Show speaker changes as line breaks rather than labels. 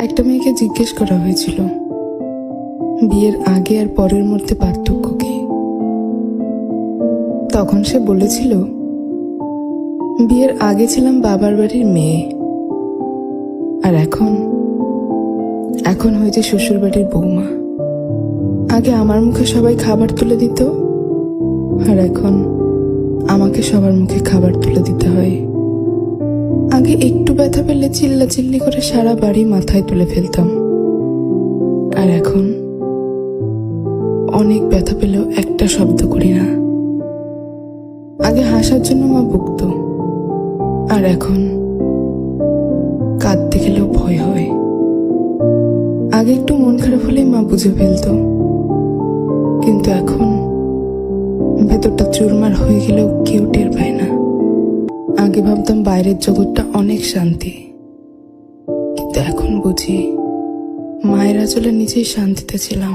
একটা মেয়েকে জিজ্ঞেস করা হয়েছিল বিয়ের আগে আর পরের মধ্যে পার্থক্য কি। তখন সে বলেছিল, বিয়ের আগে ছিলাম বাবার বাড়ির মেয়ে, আর এখন হয়েছে শ্বশুর বাড়ির বৌমা। আগে আমার মুখে সবাই খাবার তুলে দিত, আর এখন আমাকে সবার মুখে খাবার তুলে দিতে হয়। আগে একটু ব্যথা পেলে চিল্লাচিল্লি করে সারা বাড়ি মাথায় তুলে ফেলতাম, আর এখন অনেক ব্যথা পেলেও একটা শব্দ করি না। আগে হাসার জন্য মা বকতো, আর এখন কাঁদতে গেলেও ভয় হয়। আগে একটু মন খারাপ হলেই মা বুঝে ফেলতো, কিন্তু এখন ভেতরটা চুরমার হয়ে গেলেও কেউ টের পায় না। আগে ভাবতাম বাইরের জগৎটা অনেক শান্তি, কিন্তু এখন বুঝি মায়ের আঁচলে নিজেই শান্তিতে ছিলাম।